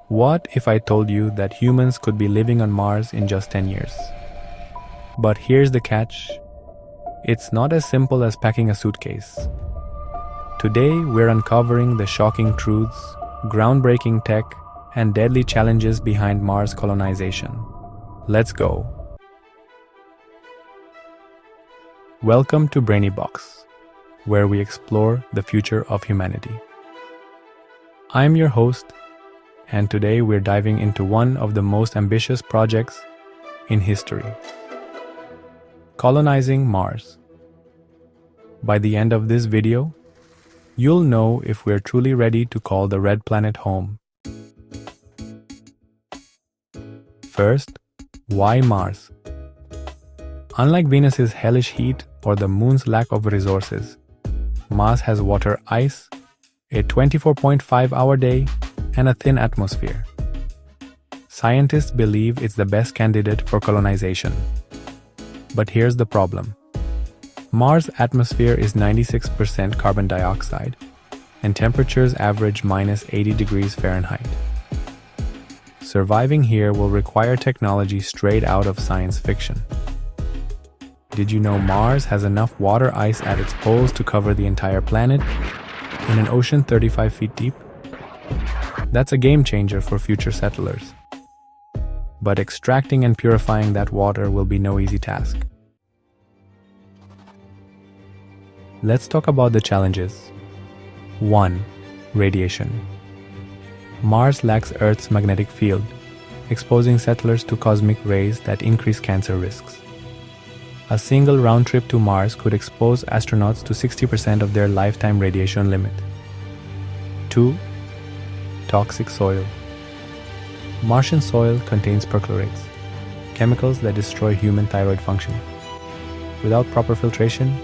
What if I told you that humans could be living on Mars in just 10 years? But here's the catch. It's not as simple as packing a suitcase. Today, we're uncovering the shocking truths, groundbreaking tech, and deadly challenges behind Mars colonization. Let's go. Welcome to Brainy Box, where we explore the future of humanity. I'm your host, and today we're diving into one of the most ambitious projects in history: colonizing Mars. By the end of this video, you'll know if we're truly ready to call the red planet home. First, why Mars? Unlike Venus's hellish heat or the moon's lack of resources, Mars has water ice, a 24.5-hour day, and a thin atmosphere. Scientists believe it's the best candidate for colonization. But here's the problem. Mars' atmosphere is 96% carbon dioxide, and temperatures average minus 80 degrees Fahrenheit. Surviving here will require technology straight out of science fiction. Did you know Mars has enough water ice at its poles to cover the entire planet in an ocean 35 feet deep? That's a game changer for future settlers. But extracting and purifying that water will be no easy task. Let's talk about the challenges. 1. Radiation. Mars lacks Earth's magnetic field, exposing settlers to cosmic rays that increase cancer risks. A single round trip to Mars could expose astronauts to 60% of their lifetime radiation limit. 2. Toxic soil. Martian soil contains perchlorates, chemicals that destroy human thyroid function. Without proper filtration,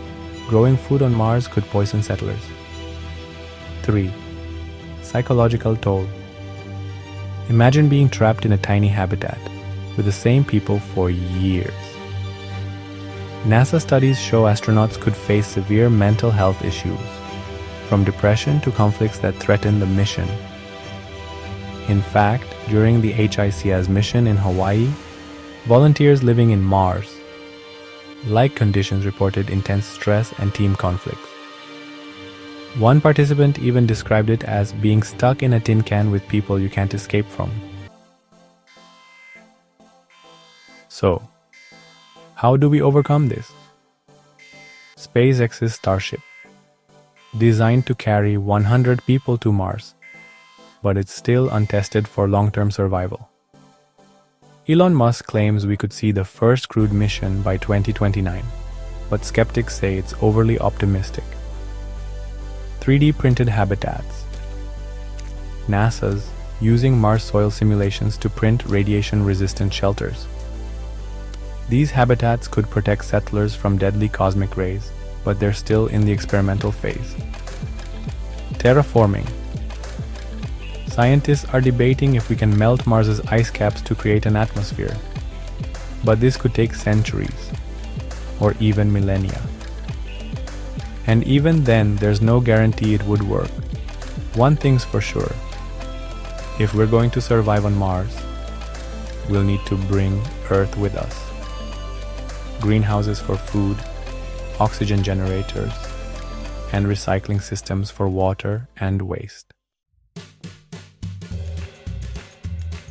growing food on Mars could poison settlers. 3. Psychological toll. Imagine being trapped in a tiny habitat with the same people for years. NASA studies show astronauts could face severe mental health issues, from depression to conflicts that threaten the mission. In fact, during the HIC's mission in Hawaii, volunteers living in Mars-like conditions reported intense stress and team conflicts. One participant even described it as being stuck in a tin can with people you can't escape from. So, how do we overcome this? SpaceX's Starship, designed to carry 100 people to Mars, but it's still untested for long-term survival. Elon Musk claims we could see the first crewed mission by 2029, but skeptics say it's overly optimistic. 3D printed habitats. NASA's using Mars soil simulations to print radiation-resistant shelters. These habitats could protect settlers from deadly cosmic rays, but they're still in the experimental phase. Terraforming. Scientists are debating if we can melt Mars's ice caps to create an atmosphere, but this could take centuries, or even millennia. And even then, there's no guarantee it would work. One thing's for sure: if we're going to survive on Mars, we'll need to bring Earth with us. Greenhouses for food, oxygen generators, and recycling systems for water and waste.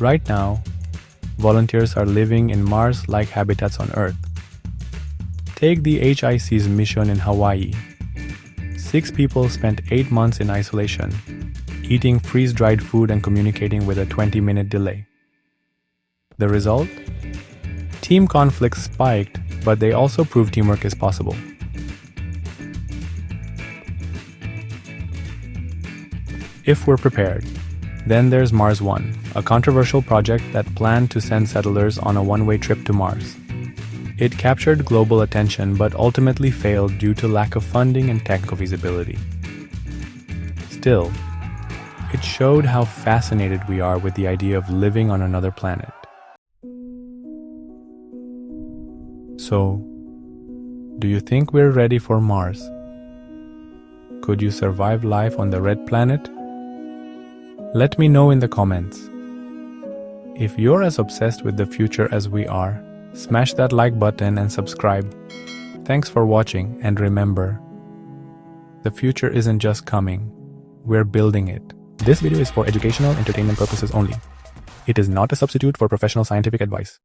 Right now, volunteers are living in Mars-like habitats on Earth. Take the HIC's mission in Hawaii. 6 people spent 8 months in isolation, eating freeze-dried food and communicating with a 20-minute delay. The result? Team conflicts spiked, but they also proved teamwork is possible. If we're prepared, then there's Mars One, a controversial project that planned to send settlers on a one-way trip to Mars. It captured global attention but ultimately failed due to lack of funding and technical feasibility. Still, it showed how fascinated we are with the idea of living on another planet. So, do you think we're ready for Mars? Could you survive life on the red planet? Let me know in the comments. If you're as obsessed with the future as we are, smash that like button and subscribe. Thanks for watching, and remember, the future isn't just coming, we're building it. This video is for educational entertainment purposes only. It is not a substitute for professional scientific advice.